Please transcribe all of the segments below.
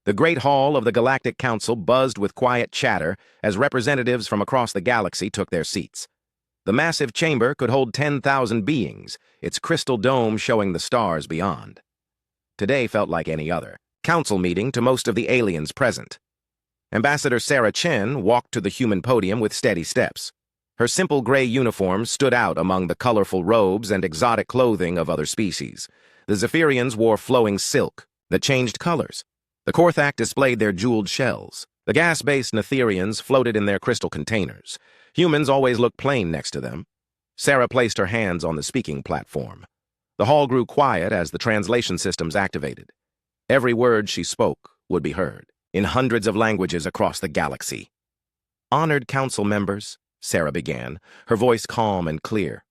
The Great Hall of the Galactic Council buzzed with quiet chatter as representatives from across the galaxy took their seats. The massive chamber could hold 10,000 beings, its crystal dome showing the stars beyond. Today felt like any other council meeting to most of the aliens present. Ambassador Sarah Chen walked to the human podium with steady steps. Her simple gray uniform stood out among the colorful robes and exotic clothing of other species. The Zephyrians wore flowing silk that changed colors. The Korthak displayed their jeweled shells. The gas-based Netherians floated in their crystal containers. Humans always looked plain next to them. Sarah placed her hands on the speaking platform. The hall grew quiet as the translation systems activated. Every word she spoke would be heard, in hundreds of languages across the galaxy. "Honored council members," Sarah began, her voice calm and clear.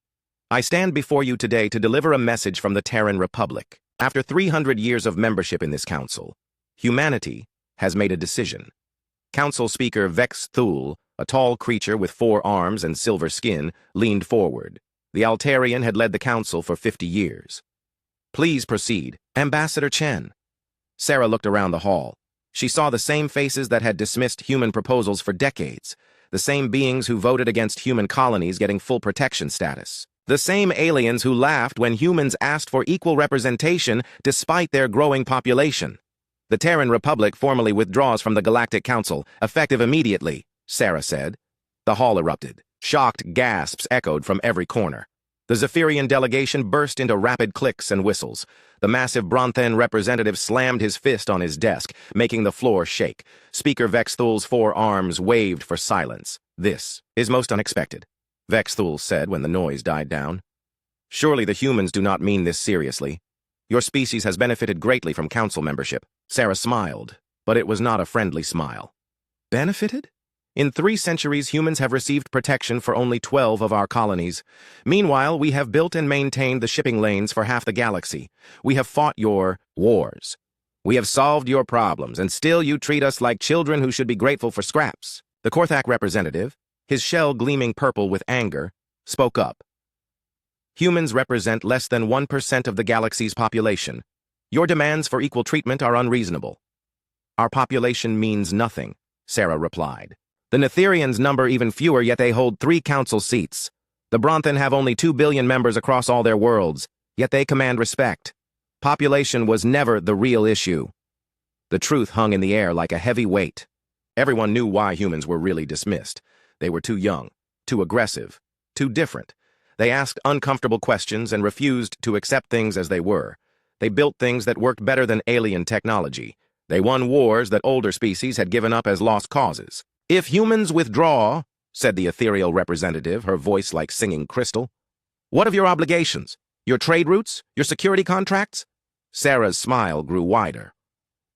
"I stand before you today to deliver a message from the Terran Republic. After 300 years of membership in this council, humanity has made a decision." Council Speaker Vex Thul, a tall creature with 4 arms and silver skin, leaned forward. The Altarian had led the council for 50 years. "Please proceed, Ambassador Chen." Sarah looked around the hall. She saw the same faces that had dismissed human proposals for decades, the same beings who voted against human colonies getting full protection status, the same aliens who laughed when humans asked for equal representation despite their growing population. "The Terran Republic formally withdraws from the Galactic Council, effective immediately," Sarah said. The hall erupted. Shocked gasps echoed from every corner. The Zephyrian delegation burst into rapid clicks and whistles. The massive Bronthen representative slammed his fist on his desk, making the floor shake. Speaker Vexthul's 4 arms waved for silence. "This is most unexpected," Vexthul said when the noise died down. "Surely the humans do not mean this seriously. Your species has benefited greatly from council membership." Sarah smiled, but it was not a friendly smile. "Benefited? In 3 centuries, humans have received protection for only 12 of our colonies. Meanwhile, we have built and maintained the shipping lanes for half the galaxy. We have fought your wars. We have solved your problems, and still you treat us like children who should be grateful for scraps." The Korthak representative, his shell gleaming purple with anger, spoke up. "Humans represent less than 1% of the galaxy's population. Your demands for equal treatment are unreasonable." "Our population means nothing," Sarah replied. "The Netherians number even fewer, yet they hold 3 council seats. The Bronthen have only 2 billion members across all their worlds, yet they command respect. Population was never the real issue." The truth hung in the air like a heavy weight. Everyone knew why humans were really dismissed. They were too young, too aggressive, too different. They asked uncomfortable questions and refused to accept things as they were. They built things that worked better than alien technology. They won wars that older species had given up as lost causes. "If humans withdraw," said the ethereal representative, her voice like singing crystal, "what of your obligations? Your trade routes? Your security contracts?" Sarah's smile grew wider.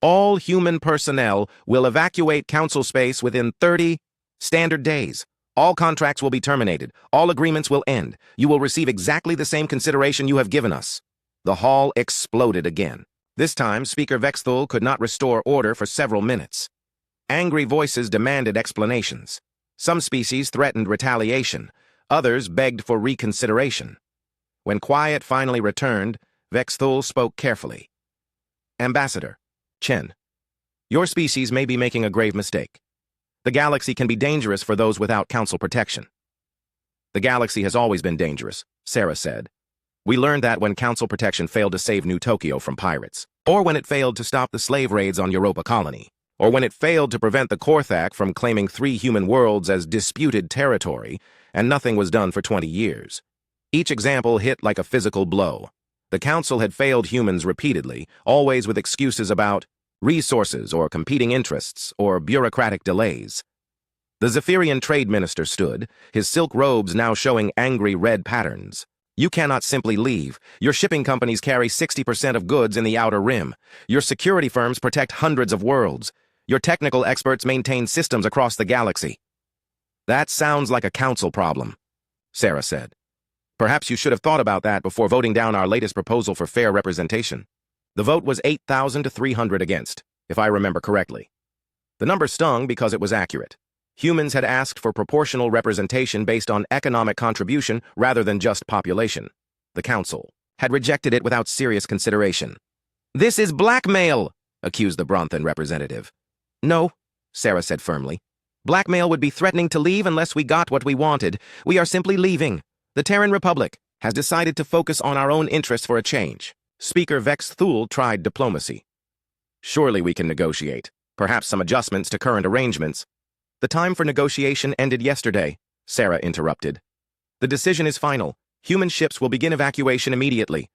"All human personnel will evacuate council space within 30 standard days. All contracts will be terminated. All agreements will end. You will receive exactly the same consideration you have given us." The hall exploded again. This time, Speaker Vexthul could not restore order for several minutes. Angry voices demanded explanations. Some species threatened retaliation. Others begged for reconsideration. When quiet finally returned, Vexthul spoke carefully. "Ambassador Chen, your species may be making a grave mistake. The galaxy can be dangerous for those without council protection." "The galaxy has always been dangerous," Sarah said. "We learned that when council protection failed to save New Tokyo from pirates, or when it failed to stop the slave raids on Europa Colony, or when it failed to prevent the Korthak from claiming 3 human worlds as disputed territory, and nothing was done for 20 years. Each example hit like a physical blow. The council had failed humans repeatedly, always with excuses about resources or competing interests or bureaucratic delays." The Zephyrian trade minister stood, his silk robes now showing angry red patterns. "You cannot simply leave. Your shipping companies carry 60% of goods in the Outer Rim. Your security firms protect hundreds of worlds. Your technical experts maintain systems across the galaxy." "That sounds like a council problem," Sarah said. "Perhaps you should have thought about that before voting down our latest proposal for fair representation." The vote was 8,000 to 300 against, if I remember correctly. The number stung because it was accurate. Humans had asked for proportional representation based on economic contribution rather than just population. The council had rejected it without serious consideration. "This is blackmail," accused the Bronthan representative. No, Sarah said firmly. Blackmail would be threatening to leave unless we got what we wanted. We are simply leaving. The Terran Republic has decided to focus on our own interests for a change. Speaker Vex Thule tried diplomacy. Surely we can negotiate. Perhaps some adjustments to current arrangements. The time for negotiation ended yesterday, Sarah interrupted. The decision is final. Human ships will begin evacuation immediately.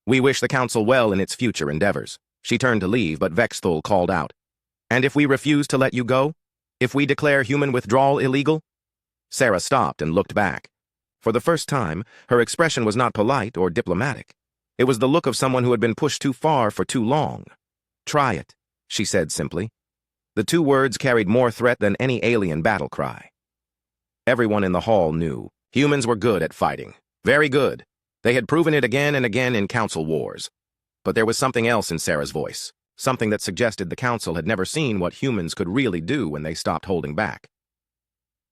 We wish the Council well in its future endeavors. She turned to leave, but Vexthul called out. And if we refuse to let you go? If we declare human withdrawal illegal? Sarah stopped and looked back. For the first time, her expression was not polite or diplomatic. It was the look of someone who had been pushed too far for too long. Try it, she said simply. The two words carried more threat than any alien battle cry. Everyone in the hall knew. Humans were good at fighting. Very good. They had proven it again and again in Council wars. But there was something else in Sarah's voice, something that suggested the Council had never seen what humans could really do when they stopped holding back.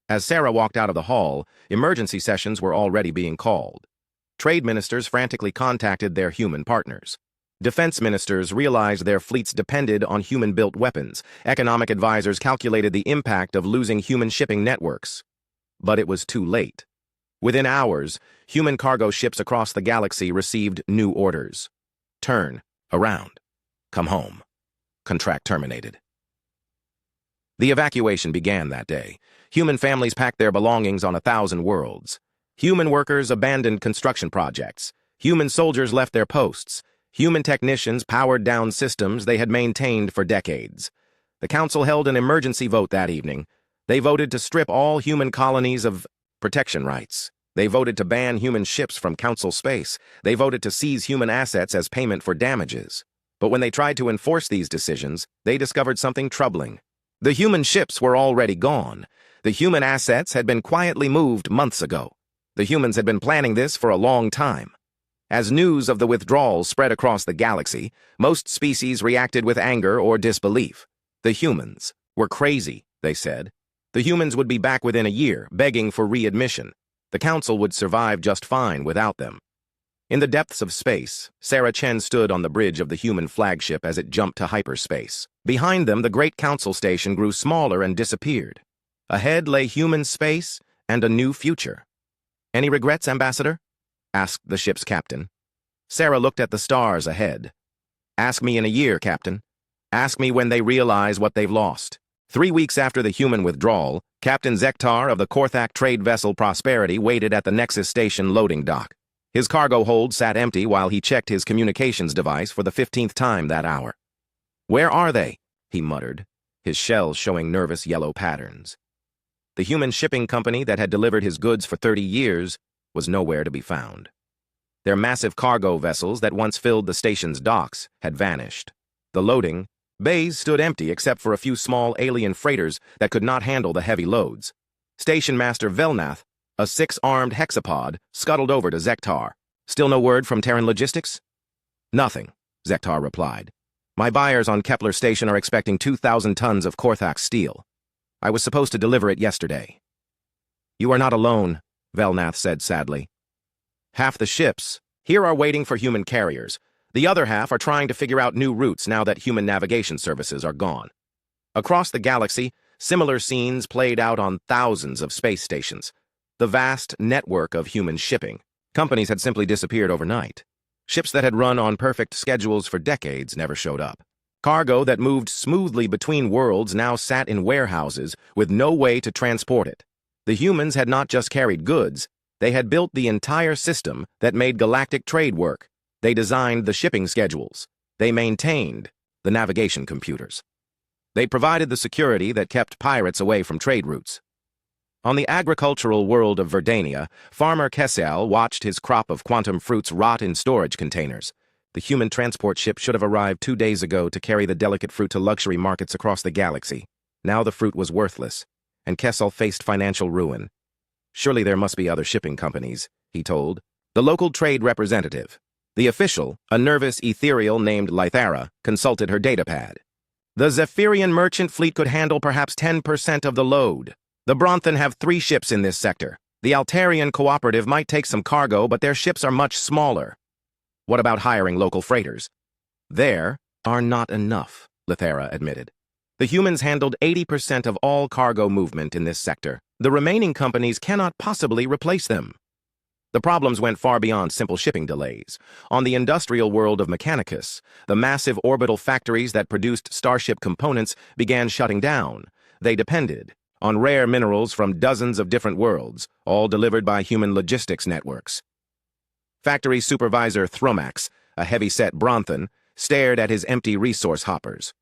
As Sarah walked out of the hall, emergency sessions were already being called. Trade ministers frantically contacted their human partners. Defense ministers realized their fleets depended on human-built weapons. Economic advisors calculated the impact of losing human shipping networks. But it was too late. Within hours, human cargo ships across the galaxy received new orders. Turn around. Come home. Contract terminated. The evacuation began that day. Human families packed their belongings on 1,000 worlds. Human workers abandoned construction projects. Human soldiers left their posts. Human technicians powered down systems they had maintained for decades. The Council held an emergency vote that evening. They voted to strip all human colonies of protection rights. They voted to ban human ships from Council space. They voted to seize human assets as payment for damages. But when they tried to enforce these decisions, they discovered something troubling. The human ships were already gone. The human assets had been quietly moved months ago. The humans had been planning this for a long time. As news of the withdrawal spread across the galaxy, most species reacted with anger or disbelief. The humans were crazy, they said. The humans would be back within a year, begging for readmission. The Council would survive just fine without them. In the depths of space, Sarah Chen stood on the bridge of the human flagship as it jumped to hyperspace. Behind them, the great Council station grew smaller and disappeared. Ahead lay human space and a new future. Any regrets, Ambassador? Asked the ship's captain. Sarah looked at the stars ahead. Ask me in a year, Captain. Ask me when they realize what they've lost. 3 weeks after the human withdrawal, Captain Zektar of the Korthak trade vessel Prosperity waited at the Nexus Station loading dock. His cargo hold sat empty while he checked his communications device for the 15th time that hour. Where are they? He muttered, his shells showing nervous yellow patterns. The human shipping company that had delivered his goods for 30 years was nowhere to be found. Their massive cargo vessels that once filled the station's docks had vanished. The loading bays stood empty except for a few small alien freighters that could not handle the heavy loads. Station Master Velnath, a 6-armed hexapod, scuttled over to Zektar. Still no word from Terran Logistics? Nothing, Zektar replied. My buyers on Kepler Station are expecting 2,000 tons of Korthak steel. I was supposed to deliver it yesterday. You are not alone, Velnath said sadly. Half the ships here are waiting for human carriers. The other half are trying to figure out new routes now that human navigation services are gone. Across the galaxy, similar scenes played out on thousands of space stations. The vast network of human shipping. Companies had simply disappeared overnight. Ships that had run on perfect schedules for decades never showed up. Cargo that moved smoothly between worlds now sat in warehouses with no way to transport it. The humans had not just carried goods, they had built the entire system that made galactic trade work. They designed the shipping schedules. They maintained the navigation computers. They provided the security that kept pirates away from trade routes. On the agricultural world of Verdania, farmer Kessel watched his crop of quantum fruits rot in storage containers. The human transport ship should have arrived 2 days ago to carry the delicate fruit to luxury markets across the galaxy. Now the fruit was worthless, and Kessel faced financial ruin. Surely there must be other shipping companies, he told. The local trade representative. The official, a nervous ethereal named Lythara, consulted her datapad. The Zephyrian merchant fleet could handle perhaps 10% of the load. The Bronthan have 3 ships in this sector. The Altarian cooperative might take some cargo, but their ships are much smaller. What about hiring local freighters? There are not enough. Lithera admitted. The humans handled 80% of all cargo movement in this sector. The remaining companies cannot possibly replace them. The problems went far beyond simple shipping delays. On the industrial world of Mechanicus, the massive orbital factories that produced starship components began shutting down. They depended on rare minerals from dozens of different worlds, all delivered by human logistics networks. Factory supervisor Thromax, a heavy-set Bronthan, stared at his empty resource hoppers.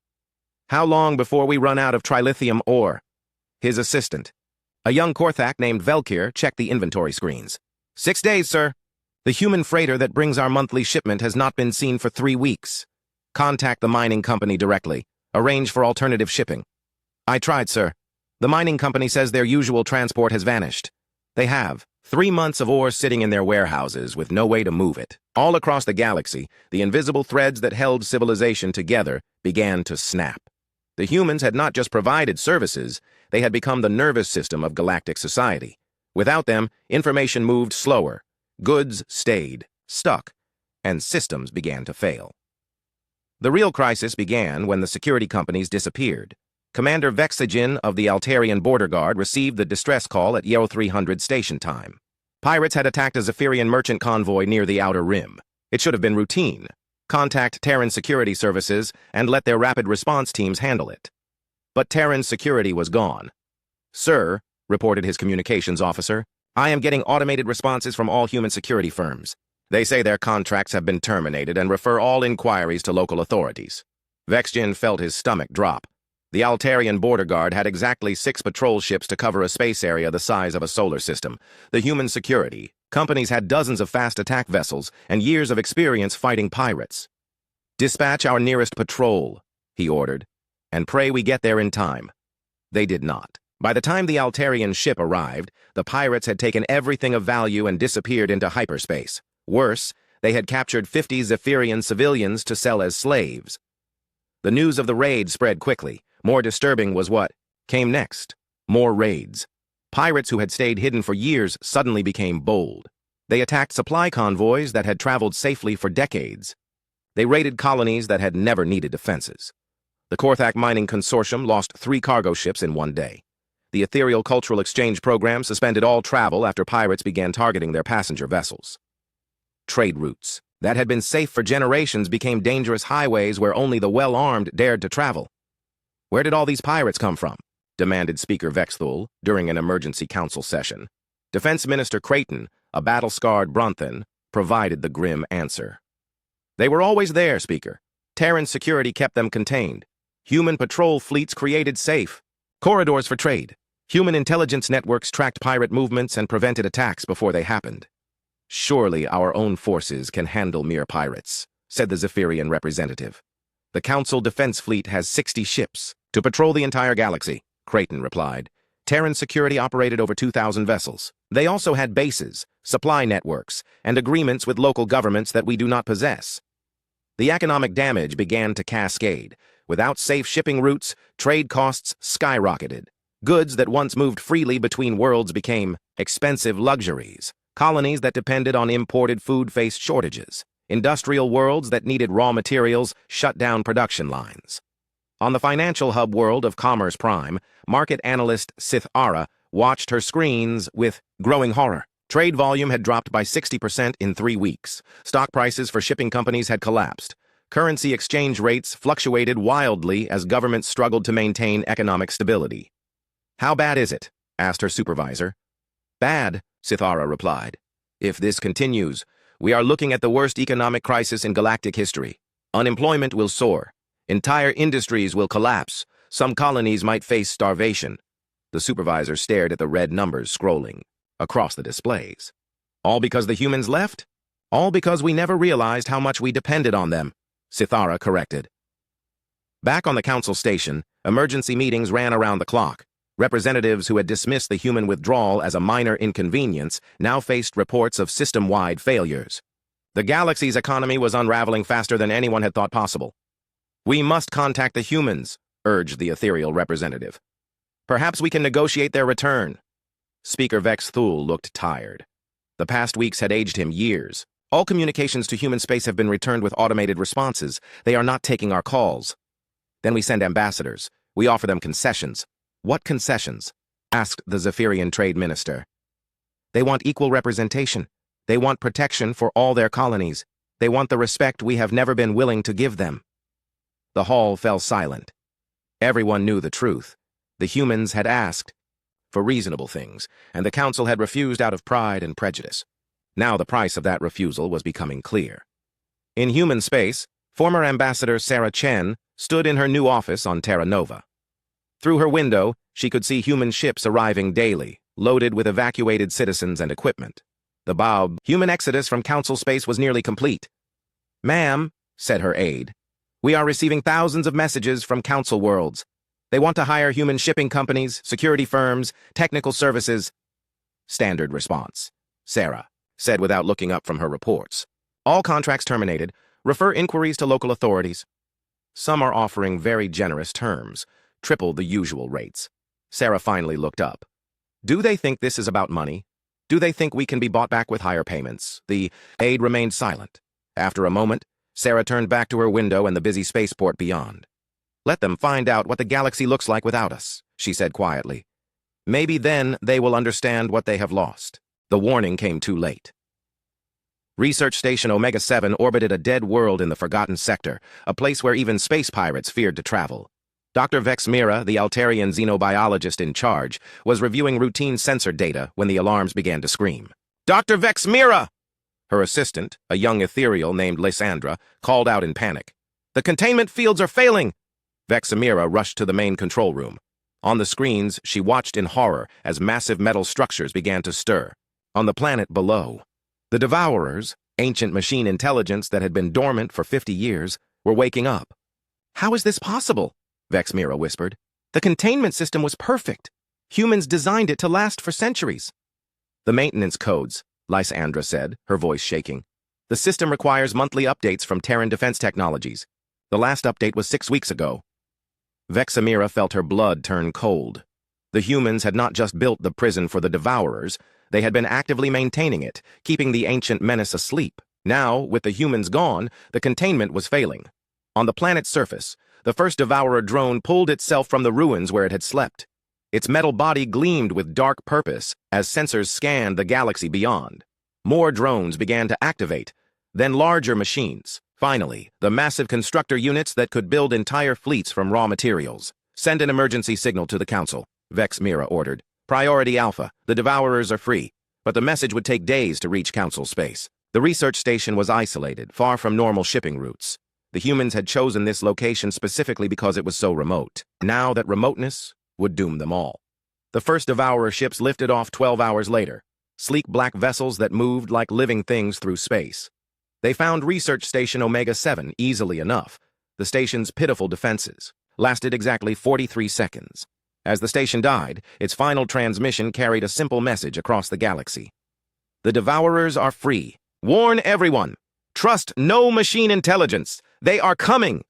How long before we run out of trilithium ore? His assistant, a young Korthak named Velkir, checked the inventory screens. 6 days, sir. The human freighter that brings our monthly shipment has not been seen for 3 weeks. Contact the mining company directly. Arrange for alternative shipping. I tried, sir. The mining company says their usual transport has vanished. They have 3 months of ore sitting in their warehouses with no way to move it. All across the galaxy, the invisible threads that held civilization together began to snap. The humans had not just provided services, they had become the nervous system of galactic society. Without them, information moved slower, goods stayed stuck, and systems began to fail. The real crisis began when the security companies disappeared. Commander Vexagen of the Altarian Border Guard received the distress call at Yo 300 station time. Pirates had attacked a Zephyrian merchant convoy near the Outer Rim. It should have been routine. Contact Terran security services and let their rapid response teams handle it. But Terran's security was gone. Sir, reported his communications officer, I am getting automated responses from all human security firms. They say their contracts have been terminated and refer all inquiries to local authorities. Vexgen felt his stomach drop. The Altarian Border Guard had exactly 6 patrol ships to cover a space area the size of a solar system. The human security companies had dozens of fast attack vessels and years of experience fighting pirates. Dispatch our nearest patrol, he ordered, and pray we get there in time. They did not. By the time the Altarian ship arrived, the pirates had taken everything of value and disappeared into hyperspace. Worse, they had captured 50 Zephyrian civilians to sell as slaves. The news of the raid spread quickly. More disturbing was what came next. More raids. Pirates who had stayed hidden for years suddenly became bold. They attacked supply convoys that had traveled safely for decades. They raided colonies that had never needed defenses. The Korthak Mining Consortium lost 3 cargo ships in one day. The Ethereal Cultural Exchange Program suspended all travel after pirates began targeting their passenger vessels. Trade routes that had been safe for generations became dangerous highways where only the well-armed dared to travel. Where did all these pirates come from? Demanded Speaker Vexthul during an emergency council session. Defense Minister Creighton, a battle-scarred Bronthan, provided the grim answer. They were always there, Speaker. Terran security kept them contained. Human patrol fleets created safe corridors for trade. Human intelligence networks tracked pirate movements and prevented attacks before they happened. Surely our own forces can handle mere pirates, said the Zephyrian representative. The Council Defense Fleet has 60 ships to patrol the entire galaxy, Creighton replied. Terran security operated over 2,000 vessels. They also had bases, supply networks, and agreements with local governments that we do not possess. The economic damage began to cascade. Without safe shipping routes, trade costs skyrocketed. Goods that once moved freely between worlds became expensive luxuries. Colonies that depended on imported food faced shortages. Industrial worlds that needed raw materials shut down production lines. On the financial hub world of Commerce Prime, market analyst Sith Ara watched her screens with growing horror. Trade volume had dropped by 60% in 3 weeks. Stock prices for shipping companies had collapsed. Currency exchange rates fluctuated wildly as governments struggled to maintain economic stability. How bad is it? Asked her supervisor. Bad, Sithara replied. If this continues, we are looking at the worst economic crisis in galactic history. Unemployment will soar. Entire industries will collapse. Some colonies might face starvation. The supervisor stared at the red numbers scrolling across the displays. All because the humans left? All because we never realized how much we depended on them, Sithara corrected. Back on the council station, emergency meetings ran around the clock. Representatives who had dismissed the human withdrawal as a minor inconvenience now faced reports of system-wide failures. The galaxy's economy was unraveling faster than anyone had thought possible. We must contact the humans, urged the ethereal representative. Perhaps we can negotiate their return. Speaker Vex Thul looked tired. The past weeks had aged him years. All communications to human space have been returned with automated responses. They are not taking our calls. Then we send ambassadors. We offer them concessions. What concessions? Asked the Zephyrian trade minister. They want equal representation. They want protection for all their colonies. They want the respect we have never been willing to give them. The hall fell silent. Everyone knew the truth. The humans had asked for reasonable things, and the council had refused out of pride and prejudice. Now the price of that refusal was becoming clear. In human space, former Ambassador Sarah Chen stood in her new office on Terra Nova. Through her window, she could see human ships arriving daily, loaded with evacuated citizens and equipment. The human exodus from council space was nearly complete. "Ma'am," said her aide, "we are receiving thousands of messages from council worlds. They want to hire human shipping companies, security firms, technical services." Standard response, Sarah said without looking up from her reports. "All contracts terminated. Refer inquiries to local authorities." Some are offering very generous terms, triple the usual rates. Sarah finally looked up. "Do they think this is about money? Do they think we can be bought back with higher payments?" The aide remained silent. After a moment, Sarah turned back to her window and the busy spaceport beyond. "Let them find out what the galaxy looks like without us," she said quietly. "Maybe then they will understand what they have lost." The warning came too late. Research Station Omega-7 orbited a dead world in the Forgotten Sector, a place where even space pirates feared to travel. Dr. Vex Mira, the Altarian xenobiologist in charge, was reviewing routine sensor data when the alarms began to scream. "Dr. Vex Mira!" Her assistant, a young ethereal named Lysandra, called out in panic. "The containment fields are failing!" Vexamira rushed to the main control room. On the screens, she watched in horror as massive metal structures began to stir. On the planet below, the Devourers, ancient machine intelligence that had been dormant for 50 years, were waking up. "How is this possible?" Vexmira whispered. "The containment system was perfect. Humans designed it to last for centuries." "The maintenance codes," Lysandra said, her voice shaking. "The system requires monthly updates from Terran Defense Technologies. The last update was 6 weeks ago." Vexamira felt her blood turn cold. The humans had not just built the prison for the Devourers, they had been actively maintaining it, keeping the ancient menace asleep. Now, with the humans gone, the containment was failing. On the planet's surface, the first Devourer drone pulled itself from the ruins where it had slept. Its metal body gleamed with dark purpose as sensors scanned the galaxy beyond. More drones began to activate, then larger machines. Finally, the massive constructor units that could build entire fleets from raw materials. "Send an emergency signal to the Council," Vex Mira ordered. "Priority Alpha, the Devourers are free." But the message would take days to reach Council space. The research station was isolated, far from normal shipping routes. The humans had chosen this location specifically because it was so remote. Now that remoteness would doom them all. The first Devourer ships lifted off 12 hours later, sleek black vessels that moved like living things through space. They found Research Station Omega-7 easily enough. The station's pitiful defenses lasted exactly 43 seconds. As the station died, its final transmission carried a simple message across the galaxy. "The Devourers are free. Warn everyone. Trust no machine intelligence. They are coming."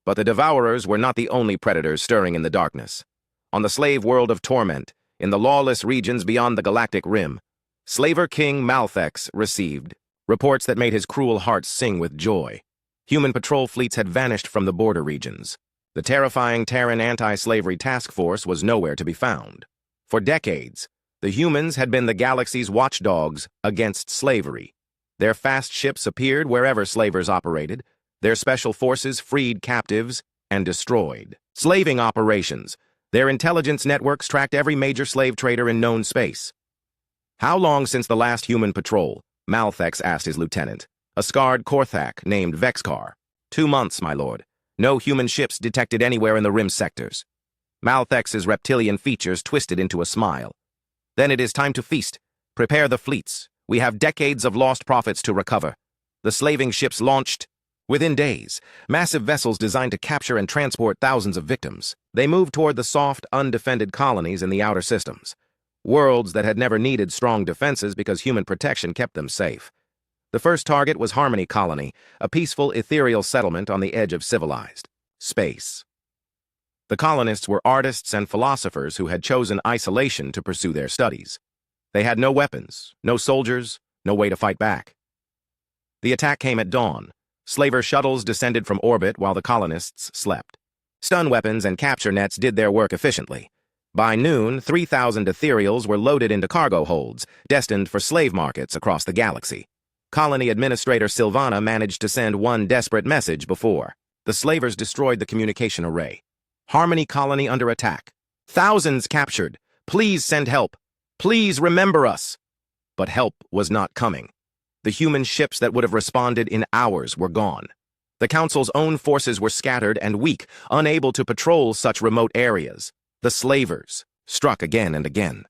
But the Devourers were not the only predators stirring in the darkness. On the slave world of Torment, in the lawless regions beyond the galactic rim, Slaver King Malthex received reports that made his cruel heart sing with joy. Human patrol fleets had vanished from the border regions. The terrifying Terran Anti-Slavery Task Force was nowhere to be found. For decades, the humans had been the galaxy's watchdogs against slavery. Their fast ships appeared wherever slavers operated. Their special forces freed captives and destroyed slaving operations. Their intelligence networks tracked every major slave trader in known space. "How long since the last human patrol?" Malthex asked his lieutenant, a scarred Korthak named Vexcar. 2 months, my lord. No human ships detected anywhere in the rim sectors." Malthex's reptilian features twisted into a smile. "Then it is time to feast. Prepare the fleets. We have decades of lost profits to recover." The slaving ships launched within days, massive vessels designed to capture and transport thousands of victims. They moved toward the soft, undefended colonies in the outer systems. Worlds that had never needed strong defenses because human protection kept them safe. The first target was Harmony Colony, a peaceful, ethereal settlement on the edge of civilized space. The colonists were artists and philosophers who had chosen isolation to pursue their studies. They had no weapons, no soldiers, no way to fight back. The attack came at dawn. Slaver shuttles descended from orbit while the colonists slept. Stun weapons and capture nets did their work efficiently. By noon, 3,000 ethereals were loaded into cargo holds, destined for slave markets across the galaxy. Colony Administrator Sylvana managed to send one desperate message before the slavers destroyed the communication array. Harmony Colony under attack. Thousands captured. Please send help. Please remember us. But help was not coming. The human ships that would have responded in hours were gone. The Council's own forces were scattered and weak, unable to patrol such remote areas. The slavers struck again and again.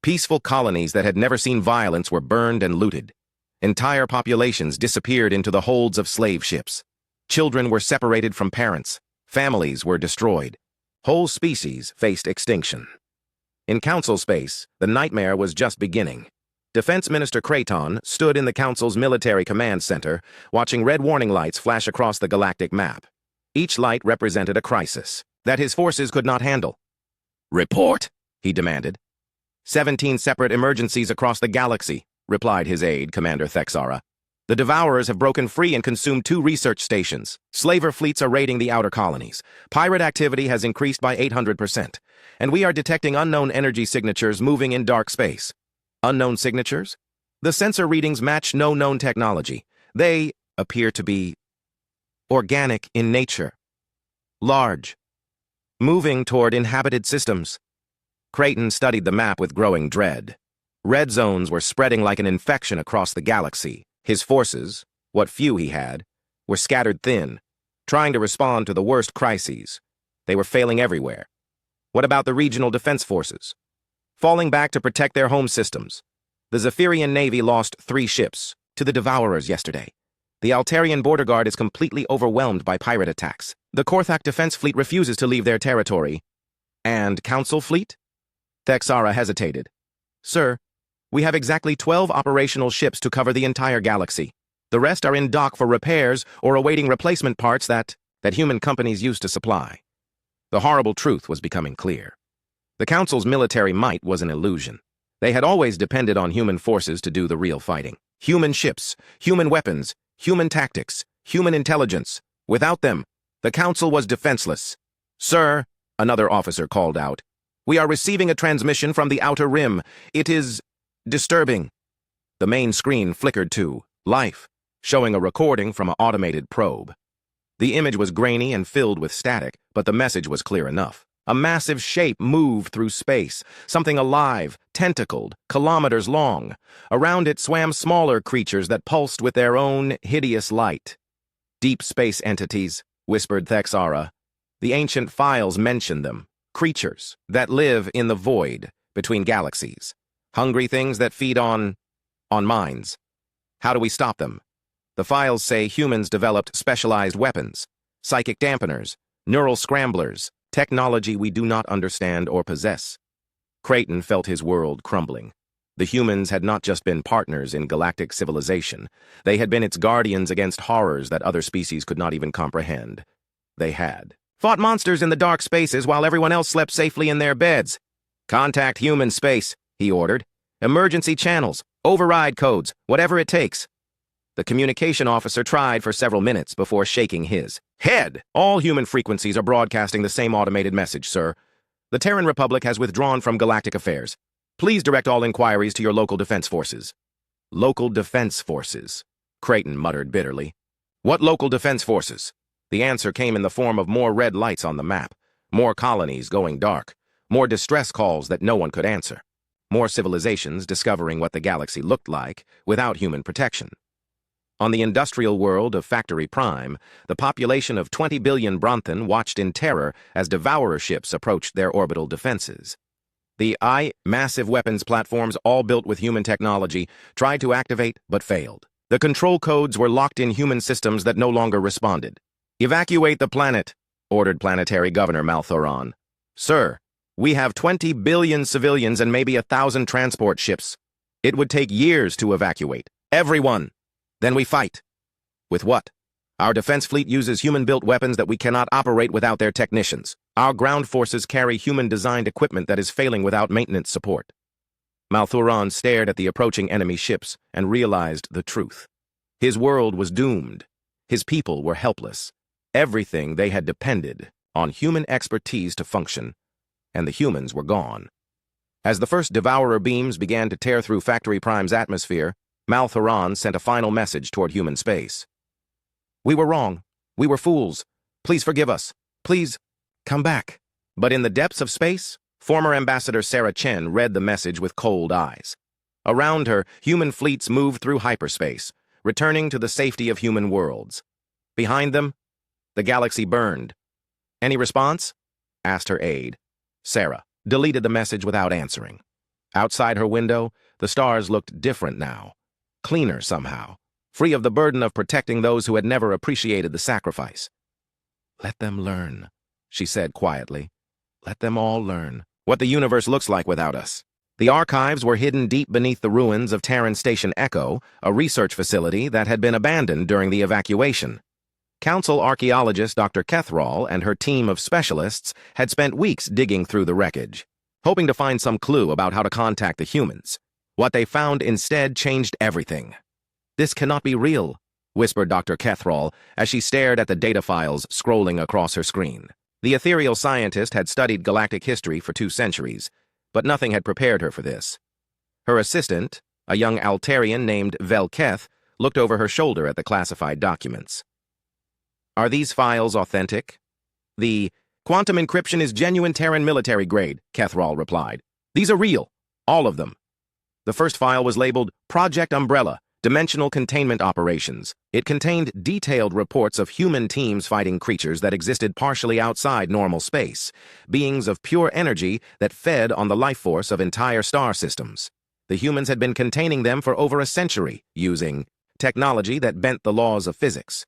Peaceful colonies that had never seen violence were burned and looted. Entire populations disappeared into the holds of slave ships. Children were separated from parents. Families were destroyed. Whole species faced extinction. In Council space, the nightmare was just beginning. Defense Minister Creighton stood in the Council's military command center, watching red warning lights flash across the galactic map. Each light represented a crisis that his forces could not handle. "Report," he demanded. 17 separate emergencies across the galaxy, replied his aide, Commander Thexara. The Devourers have broken free and consumed 2 research stations. Slaver fleets are raiding the outer colonies. Pirate activity has increased by 800%. And we are detecting unknown energy signatures moving in dark space. Unknown signatures? The sensor readings match no known technology. They appear to be organic in nature. Large. Moving toward inhabited systems. Creighton studied the map with growing dread. Red zones were spreading like an infection across the galaxy. His forces, what few he had, were scattered thin, trying to respond to the worst crises. They were failing everywhere. What about the regional defense forces? Falling back to protect their home systems. The Zephyrian Navy lost 3 ships to the Devourers yesterday. The Altarian border guard is completely overwhelmed by pirate attacks. The Korthak defense fleet refuses to leave their territory. And Council fleet? Thexara hesitated. Sir, we have exactly 12 operational ships to cover the entire galaxy. The rest are in dock for repairs or awaiting replacement parts that human companies used to supply. The horrible truth was becoming clear. The Council's military might was an illusion. They had always depended on human forces to do the real fighting. Human ships, human weapons, human tactics, human intelligence. Without them, the Council was defenseless. Sir, another officer called out, we are receiving a transmission from the Outer Rim. It is disturbing. The main screen flickered to life, showing a recording from an automated probe. The image was grainy and filled with static, but the message was clear enough. A massive shape moved through space, something alive, tentacled, kilometers long. Around it swam smaller creatures that pulsed with their own hideous light. Deep space entities, whispered Thexara. The ancient files mention them. Creatures that live in the void between galaxies. Hungry things that feed on minds. How do we stop them? The files say humans developed specialized weapons, psychic dampeners, neural scramblers, technology we do not understand or possess. Creighton felt his world crumbling. The humans had not just been partners in galactic civilization. They had been its guardians against horrors that other species could not even comprehend. They had fought monsters in the dark spaces while everyone else slept safely in their beds. Contact human space, he ordered. Emergency channels, override codes, whatever it takes. The communication officer tried for several minutes before shaking his head. All human frequencies are broadcasting the same automated message, sir. The Terran Republic has withdrawn from galactic affairs. Please direct all inquiries to your local defense forces. Local defense forces, Creighton muttered bitterly. What local defense forces? The answer came in the form of more red lights on the map, more colonies going dark, more distress calls that no one could answer, more civilizations discovering what the galaxy looked like without human protection. On the industrial world of Factory Prime, the population of 20 billion Bronthan watched in terror as Devourer ships approached their orbital defenses. The massive weapons platforms, all built with human technology, tried to activate but failed. The control codes were locked in human systems that no longer responded. Evacuate the planet, ordered Planetary Governor Malthoron. Sir, we have 20 billion civilians and maybe 1,000 transport ships. It would take years to evacuate. Everyone. Then we fight. With what? Our defense fleet uses human-built weapons that we cannot operate without their technicians. Our ground forces carry human-designed equipment that is failing without maintenance support. Malthuron stared at the approaching enemy ships and realized the truth. His world was doomed. His people were helpless. Everything they had depended on human expertise to function, and the humans were gone. As the first Devourer beams began to tear through Factory Prime's atmosphere, Maltharan sent a final message toward human space. "We were wrong. We were fools. Please forgive us. Please, come back." But in the depths of space, former Ambassador Sarah Chen read the message with cold eyes. Around her, human fleets moved through hyperspace, returning to the safety of human worlds. Behind them, the galaxy burned. "Any response?" asked her aide. Sarah deleted the message without answering. Outside her window, the stars looked different now, cleaner somehow, free of the burden of protecting those who had never appreciated the sacrifice. "Let them learn," she said quietly. "Let them all learn what the universe looks like without us." The archives were hidden deep beneath the ruins of Terran Station Echo, a research facility that had been abandoned during the evacuation. Council archaeologist Dr. Kethrall and her team of specialists had spent weeks digging through the wreckage, hoping to find some clue about how to contact the humans. What they found instead changed everything. "This cannot be real," whispered Dr. Kethrall as she stared at the data files scrolling across her screen. The ethereal scientist had studied galactic history for 2 centuries, but nothing had prepared her for this. Her assistant, a young Altarian named Velketh, looked over her shoulder at the classified documents. "Are these files authentic?" "The quantum encryption is genuine Terran military grade," Kethrall replied. "These are real, all of them." The first file was labeled Project Umbrella, Dimensional Containment Operations. It contained detailed reports of human teams fighting creatures that existed partially outside normal space, beings of pure energy that fed on the life force of entire star systems. The humans had been containing them for over a century, using technology that bent the laws of physics.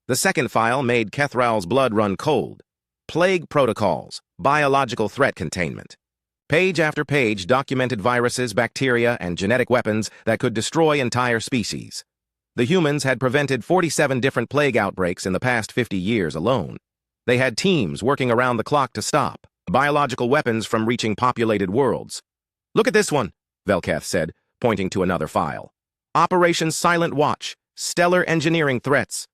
The second file made Kethrall's blood run cold. Plague Protocols, Biological Threat Containment. Page after page documented viruses, bacteria, and genetic weapons that could destroy entire species. The humans had prevented 47 different plague outbreaks in the past 50 years alone. They had teams working around the clock to stop biological weapons from reaching populated worlds. "Look at this one," Velketh said, pointing to another file. "Operation Silent Watch, Stellar Engineering Threats."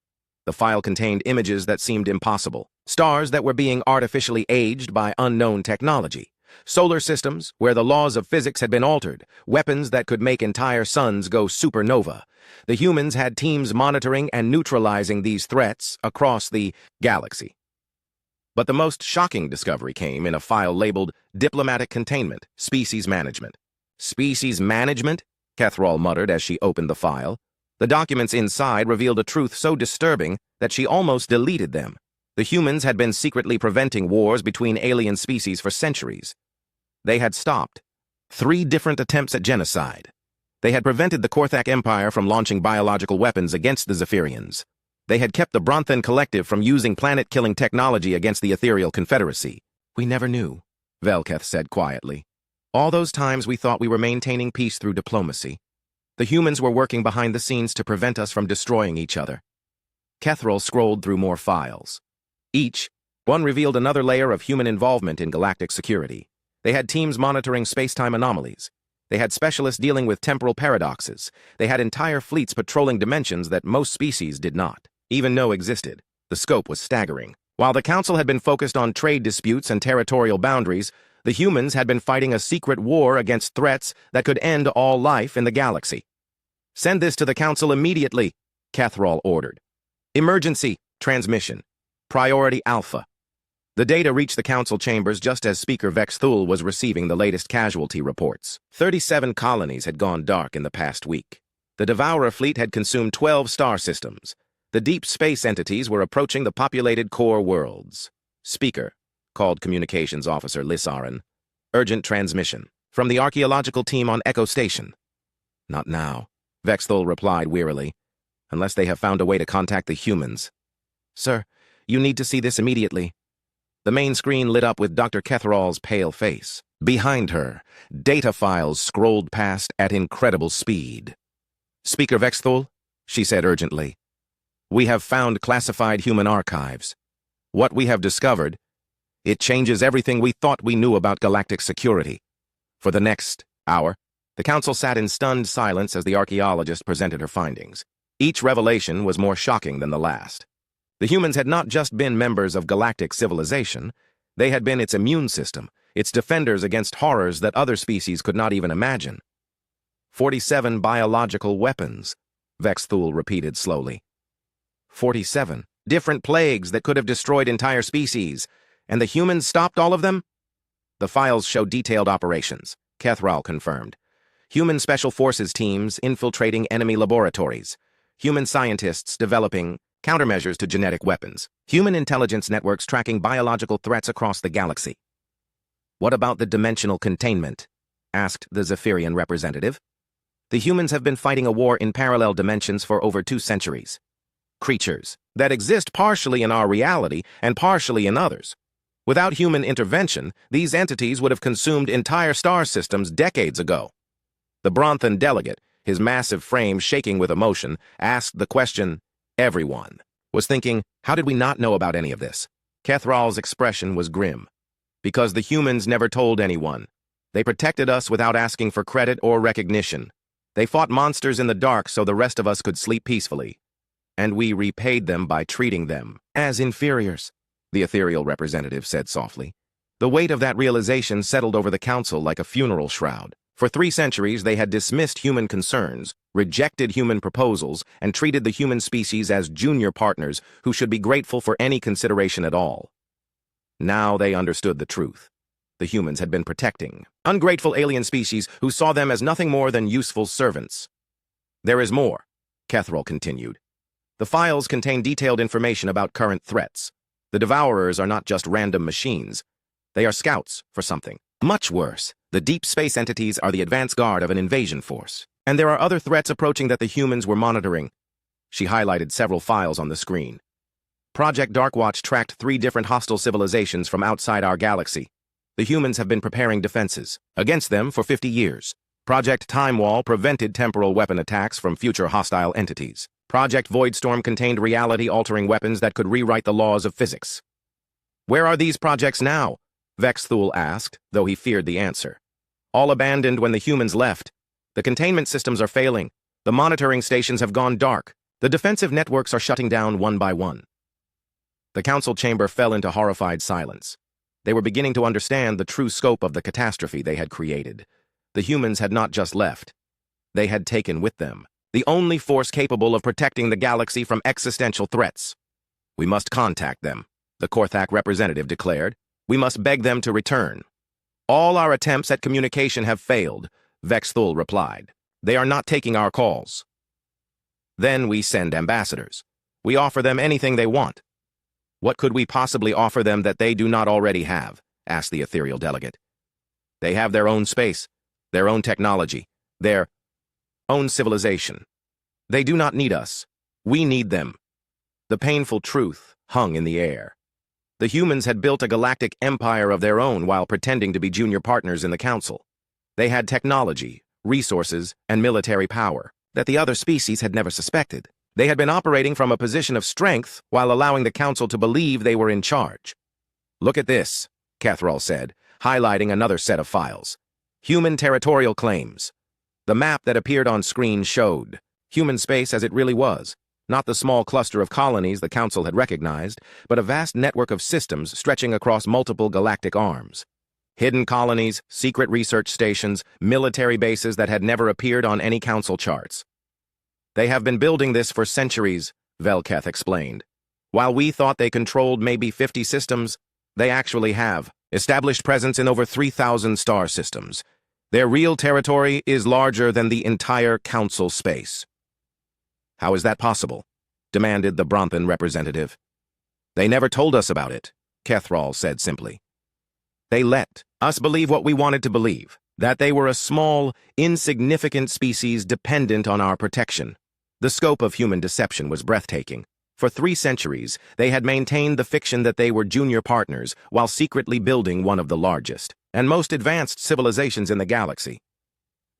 The file contained images that seemed impossible. Stars that were being artificially aged by unknown technology. Solar systems where the laws of physics had been altered. Weapons that could make entire suns go supernova. The humans had teams monitoring and neutralizing these threats across the galaxy. But the most shocking discovery came in a file labeled Diplomatic Containment, Species Management. "Species Management?" Kethrall muttered as she opened the file. The documents inside revealed a truth so disturbing that she almost deleted them. The humans had been secretly preventing wars between alien species for centuries. They had stopped 3 different attempts at genocide. They had prevented the Korthak Empire from launching biological weapons against the Zephyrians. They had kept the Bronthan Collective from using planet-killing technology against the Ethereal Confederacy. "We never knew," Velketh said quietly. "All those times we thought we were maintaining peace through diplomacy. The humans were working behind the scenes to prevent us from destroying each other." Kethrall scrolled through more files. Each one revealed another layer of human involvement in galactic security. They had teams monitoring space-time anomalies. They had specialists dealing with temporal paradoxes. They had entire fleets patrolling dimensions that most species did not even know existed. The scope was staggering. While the Council had been focused on trade disputes and territorial boundaries, the humans had been fighting a secret war against threats that could end all life in the galaxy. "Send this to the Council immediately," Kethrall ordered. "Emergency transmission. Priority Alpha." The data reached the council chambers just as Speaker Vexthul was receiving the latest casualty reports. 37 colonies had gone dark in the past week. The Devourer fleet had consumed 12 star systems. The deep space entities were approaching the populated core worlds. "Speaker," called Communications Officer Lissarin. "Urgent transmission. From the archaeological team on Echo Station." "Not now," Vexthul replied wearily. "Unless they have found a way to contact the humans." "Sir, you need to see this immediately." The main screen lit up with Dr. Kethrall's pale face. Behind her, data files scrolled past at incredible speed. "Speaker Vexthul," she said urgently, "we have found classified human archives. What we have discovered, it changes everything we thought we knew about galactic security." For the next hour, the council sat in stunned silence as the archaeologist presented her findings. Each revelation was more shocking than the last. The humans had not just been members of galactic civilization, they had been its immune system, its defenders against horrors that other species could not even imagine. 47 biological weapons, Vexthul repeated slowly. 47 different plagues that could have destroyed entire species, and the humans stopped all of them? The files show detailed operations, Kethral confirmed. Human special forces teams infiltrating enemy laboratories, human scientists developing countermeasures to genetic weapons, human intelligence networks tracking biological threats across the galaxy. What about the dimensional containment? Asked the Zephyrian representative. The humans have been fighting a war in parallel dimensions for over 2 centuries. Creatures that exist partially in our reality and partially in others. Without human intervention, these entities would have consumed entire star systems decades ago. The Bronthan delegate, his massive frame shaking with emotion, asked the question everyone was thinking, how did we not know about any of this? Kethral's expression was grim. Because the humans never told anyone. They protected us without asking for credit or recognition. They fought monsters in the dark so the rest of us could sleep peacefully. And we repaid them by treating them as inferiors, the ethereal representative said softly. The weight of that realization settled over the council like a funeral shroud. For 3 centuries, they had dismissed human concerns, rejected human proposals, and treated the human species as junior partners who should be grateful for any consideration at all. Now they understood the truth. The humans had been protecting ungrateful alien species who saw them as nothing more than useful servants. There is more, Kethral continued. The files contain detailed information about current threats. The Devourers are not just random machines. They are scouts for something. Much worse, the deep space entities are the advance guard of an invasion force. And there are other threats approaching that the humans were monitoring. She highlighted several files on the screen. Project Darkwatch tracked 3 different hostile civilizations from outside our galaxy. The humans have been preparing defenses against them for 50 years. Project Time Wall prevented temporal weapon attacks from future hostile entities. Project Voidstorm contained reality-altering weapons that could rewrite the laws of physics. Where are these projects now? Vexthul asked, though he feared the answer. All abandoned when the humans left. The containment systems are failing. The monitoring stations have gone dark. The defensive networks are shutting down one by one. The council chamber fell into horrified silence. They were beginning to understand the true scope of the catastrophe they had created. The humans had not just left. They had taken with them the only force capable of protecting the galaxy from existential threats. We must contact them, the Korthak representative declared. We must beg them to return. All our attempts at communication have failed, Vexthul replied. They are not taking our calls. Then we send ambassadors. We offer them anything they want. What could we possibly offer them that they do not already have? Asked the ethereal delegate. They have their own space, their own technology, their own civilization. They do not need us. We need them. The painful truth hung in the air. The humans had built a galactic empire of their own while pretending to be junior partners in the council. They had technology, resources, and military power that the other species had never suspected. They had been operating from a position of strength while allowing the council to believe they were in charge. Look at this, Kethral said, highlighting another set of files. Human territorial claims. The map that appeared on screen showed human space as it really was, not the small cluster of colonies the council had recognized, but a vast network of systems stretching across multiple galactic arms. Hidden colonies, secret research stations, military bases that had never appeared on any council charts. They have been building this for centuries, Velketh explained. While we thought they controlled maybe 50 systems, they actually have established presence in over 3,000 star systems. Their real territory is larger than the entire council space. How is that possible? Demanded the Bronthan representative. They never told us about it, Kethral said simply. They let us believe what we wanted to believe, that they were a small, insignificant species dependent on our protection. The scope of human deception was breathtaking. For 3 centuries, they had maintained the fiction that they were junior partners while secretly building one of the largest and most advanced civilizations in the galaxy.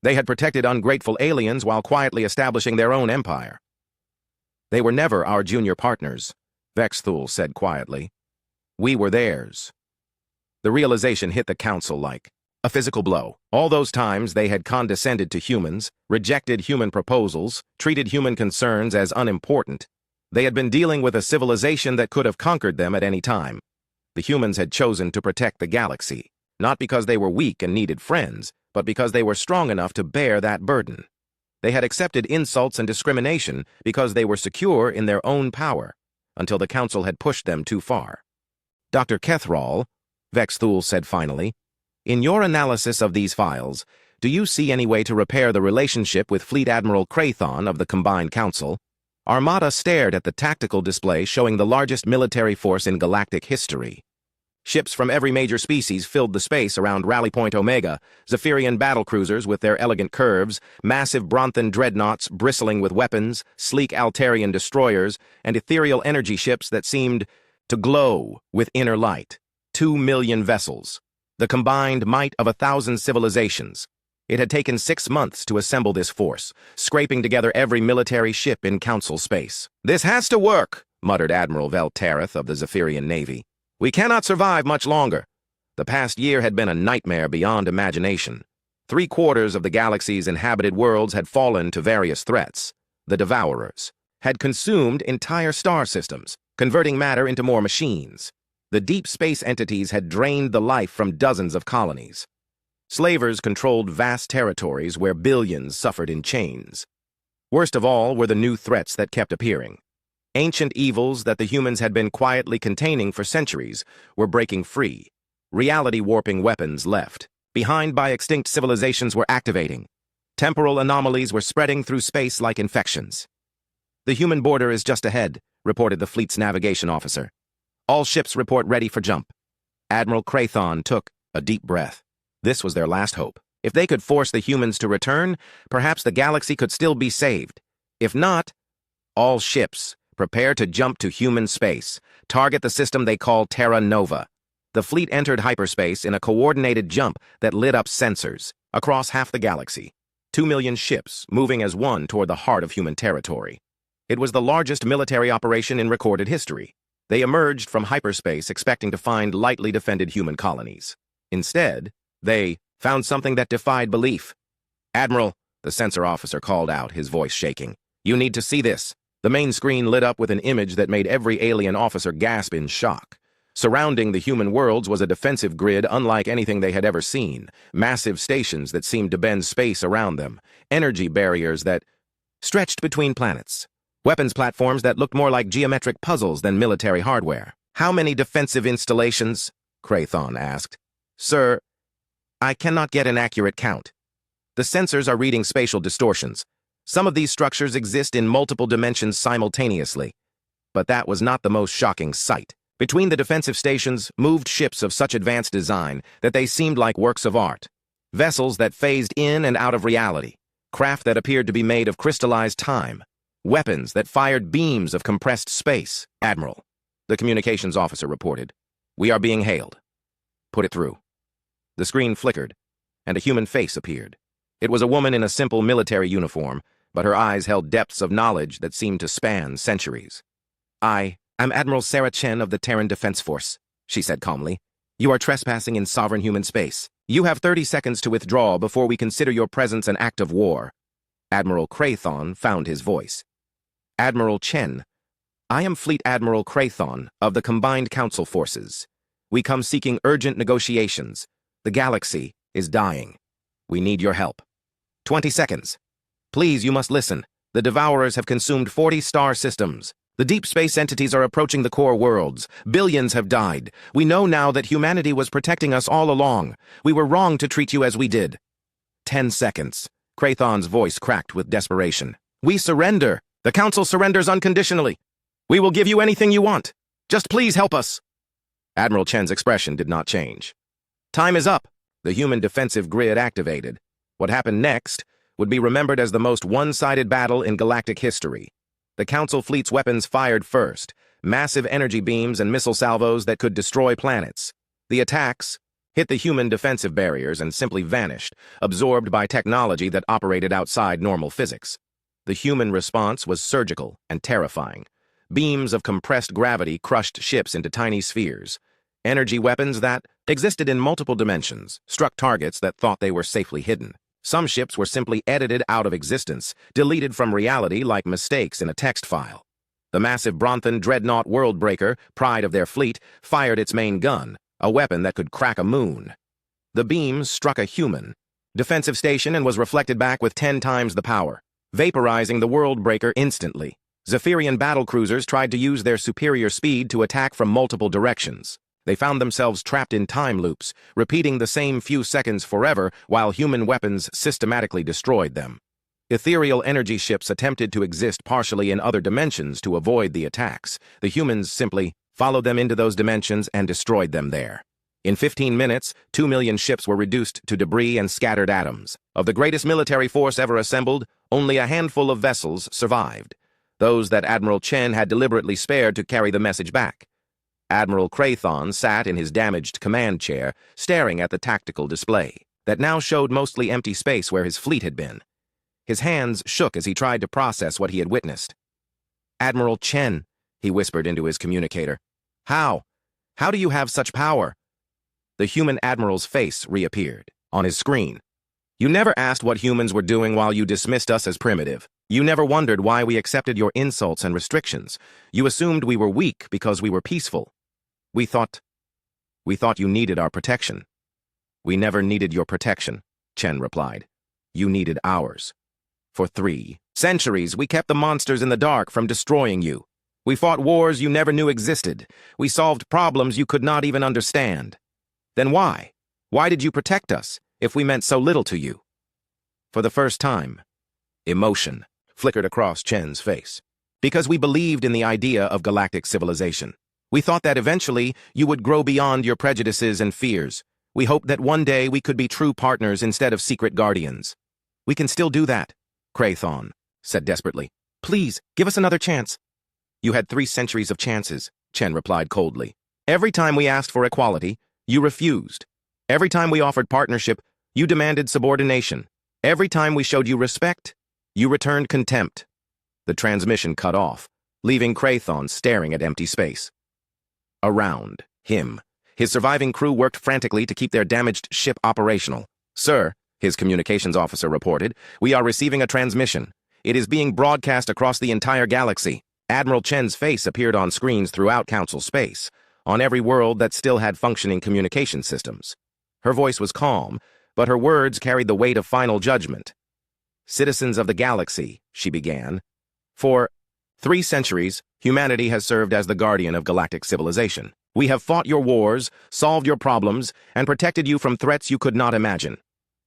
They had protected ungrateful aliens while quietly establishing their own empire. They were never our junior partners, Vexthul said quietly. We were theirs. The realization hit the council like a physical blow. All those times they had condescended to humans, rejected human proposals, treated human concerns as unimportant. They had been dealing with a civilization that could have conquered them at any time. The humans had chosen to protect the galaxy, not because they were weak and needed friends, but because they were strong enough to bear that burden. They had accepted insults and discrimination because they were secure in their own power, until the Council had pushed them too far. Dr. Kethrall, Vexthul said finally, in your analysis of these files, do you see any way to repair the relationship with Fleet Admiral Krathon of the Combined Council? Armada stared at the tactical display showing the largest military force in galactic history. Ships from every major species filled the space around Rally Point Omega, Zephyrian battlecruisers with their elegant curves, massive Bronthan dreadnoughts bristling with weapons, sleek Altarian destroyers, and ethereal energy ships that seemed to glow with inner light. 2 million vessels. The combined might of 1,000 civilizations. It had taken 6 months to assemble this force, scraping together every military ship in Council space. "This has to work," muttered Admiral Veltareth of the Zephyrian Navy. "We cannot survive much longer." The past year had been a nightmare beyond imagination. 3/4 of the galaxy's inhabited worlds had fallen to various threats. The Devourers had consumed entire star systems, converting matter into more machines. The deep space entities had drained the life from dozens of colonies. Slavers controlled vast territories where billions suffered in chains. Worst of all were the new threats that kept appearing. Ancient evils that the humans had been quietly containing for centuries were breaking free. Reality-warping weapons left. Behind by extinct civilizations were activating. Temporal anomalies were spreading through space like infections. "The human border is just ahead," reported the fleet's navigation officer. "All ships report ready for jump." Admiral Krathon took a deep breath. This was their last hope. If they could force the humans to return, perhaps the galaxy could still be saved. If not, all ships, prepare to jump to human space. Target the system they call Terra Nova. The fleet entered hyperspace in a coordinated jump that lit up sensors across half the galaxy. 2 million ships moving as one toward the heart of human territory. It was the largest military operation in recorded history. They emerged from hyperspace expecting to find lightly defended human colonies. Instead, they found something that defied belief. "Admiral," the sensor officer called out, his voice shaking. "You need to see this." The main screen lit up with an image that made every alien officer gasp in shock. Surrounding the human worlds was a defensive grid unlike anything they had ever seen. Massive stations that seemed to bend space around them. Energy barriers that stretched between planets. Weapons platforms that looked more like geometric puzzles than military hardware. "How many defensive installations?" Krathon asked. "Sir, I cannot get an accurate count. The sensors are reading spatial distortions. Some of these structures exist in multiple dimensions simultaneously. But that was not the most shocking sight. Between the defensive stations moved ships of such advanced design that they seemed like works of art. Vessels that phased in and out of reality. Craft that appeared to be made of crystallized time. Weapons that fired beams of compressed space. "Admiral," the communications officer reported. "We are being hailed. Put it through." The screen flickered, and a human face appeared. It was a woman in a simple military uniform, but her eyes held depths of knowledge that seemed to span centuries. "I am Admiral Sarah Chen of the Terran Defense Force," she said calmly. "You are trespassing in sovereign human space. You have 30 seconds to withdraw before we consider your presence an act of war." Admiral Krathon found his voice. "Admiral Chen, I am Fleet Admiral Krathon of the Combined Council Forces. We come seeking urgent negotiations. The galaxy is dying. We need your help. 20 seconds. Please, you must listen. The Devourers have consumed 40 star systems. The deep space entities are approaching the core worlds. Billions have died. We know now that humanity was protecting us all along. We were wrong to treat you as we did." 10 seconds. Krathon's voice cracked with desperation. "We surrender. The Council surrenders unconditionally. We will give you anything you want. Just please help us." Admiral Chen's expression did not change. "Time is up." The human defensive grid activated. What happened next would be remembered as the most one-sided battle in galactic history. The Council fleet's weapons fired first, massive energy beams and missile salvos that could destroy planets. The attacks hit the human defensive barriers and simply vanished, absorbed by technology that operated outside normal physics. The human response was surgical and terrifying. Beams of compressed gravity crushed ships into tiny spheres. Energy weapons that existed in multiple dimensions struck targets that thought they were safely hidden. Some ships were simply edited out of existence, deleted from reality like mistakes in a text file. The massive Bronthan Dreadnought Worldbreaker, pride of their fleet, fired its main gun, a weapon that could crack a moon. The beam struck a human defensive station and was reflected back with 10 times the power, vaporizing the Worldbreaker instantly. Zephyrian battlecruisers tried to use their superior speed to attack from multiple directions. They found themselves trapped in time loops, repeating the same few seconds forever while human weapons systematically destroyed them. Ethereal energy ships attempted to exist partially in other dimensions to avoid the attacks. The humans simply followed them into those dimensions and destroyed them there. In 15 minutes, 2 million ships were reduced to debris and scattered atoms. Of the greatest military force ever assembled, only a handful of vessels survived, those that Admiral Chen had deliberately spared to carry the message back. Admiral Craython sat in his damaged command chair, staring at the tactical display that now showed mostly empty space where his fleet had been. His hands shook as he tried to process what he had witnessed. "Admiral Chen," he whispered into his communicator. How do you have such power?" The human admiral's face reappeared on his screen. "You never asked what humans were doing while you dismissed us as primitive. You never wondered why we accepted your insults and restrictions. You assumed we were weak because we were peaceful. We thought you needed our protection." "We never needed your protection," Chen replied. "You needed ours. For 3 centuries, we kept the monsters in the dark from destroying you. We fought wars you never knew existed. We solved problems you could not even understand. Then why? Why did you protect us, if we meant so little to you?" For the first time, emotion flickered across Chen's face. "Because we believed in the idea of galactic civilization. We thought that eventually you would grow beyond your prejudices and fears. We hoped that one day we could be true partners instead of secret guardians." "We can still do that," Craython said desperately. "Please, give us another chance." "You had 3 centuries of chances," Chen replied coldly. "Every time we asked for equality, you refused. Every time we offered partnership, you demanded subordination. Every time we showed you respect, you returned contempt." The transmission cut off, leaving Craython staring at empty space. Around him, his surviving crew worked frantically to keep their damaged ship operational. "Sir," his communications officer reported, "we are receiving a transmission. It is being broadcast across the entire galaxy." Admiral Chen's face appeared on screens throughout Council space, on every world that still had functioning communication systems. Her voice was calm, but her words carried the weight of final judgment. "Citizens of the galaxy," she began. "For 3 centuries, humanity has served as the guardian of galactic civilization. We have fought your wars, solved your problems, and protected you from threats you could not imagine.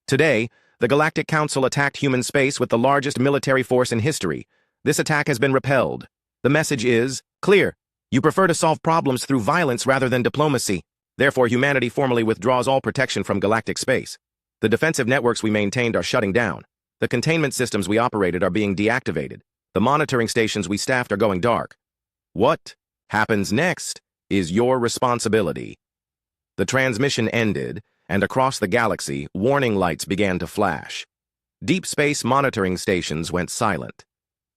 Today, the Galactic Council attacked human space with the largest military force in history. This attack has been repelled. The message is clear. You prefer to solve problems through violence rather than diplomacy. Therefore, humanity formally withdraws all protection from galactic space. The defensive networks we maintained are shutting down. The containment systems we operated are being deactivated. The monitoring stations we staffed are going dark. What happens next is your responsibility." The transmission ended, and across the galaxy, warning lights began to flash. Deep space monitoring stations went silent.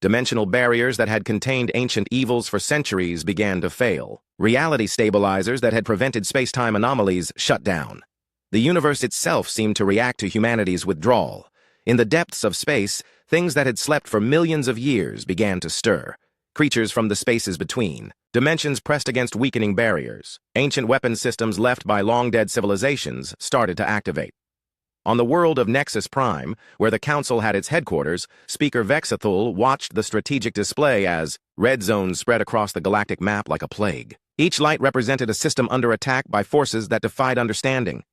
Dimensional barriers that had contained ancient evils for centuries began to fail. Reality stabilizers that had prevented space-time anomalies shut down. The universe itself seemed to react to humanity's withdrawal. In the depths of space, things that had slept for millions of years began to stir. Creatures from the spaces between. Dimensions pressed against weakening barriers. Ancient weapon systems left by long-dead civilizations started to activate. On the world of Nexus Prime, where the Council had its headquarters, Speaker Vexathul watched the strategic display as red zones spread across the galactic map like a plague. Each light represented a system under attack by forces that defied understanding.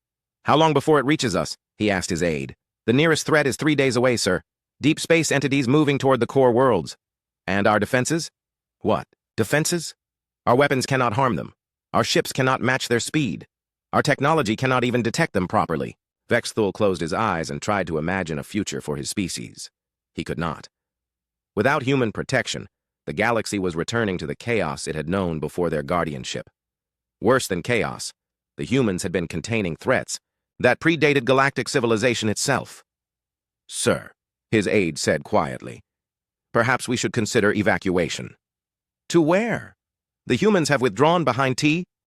"How long before it reaches us?" he asked his aide. "The nearest threat is 3 days away, sir. Deep space entities moving toward the core worlds. And our defenses?" "What? Defenses? Our weapons cannot harm them. Our ships cannot match their speed. Our technology cannot even detect them properly." Vexthul closed his eyes and tried to imagine a future for his species. He could not. Without human protection, the galaxy was returning to the chaos it had known before their guardianship. Worse than chaos, the humans had been containing threats that predated galactic civilization itself. "Sir," his aide said quietly, "perhaps we should consider evacuation." "To where?" "The humans have withdrawn behind T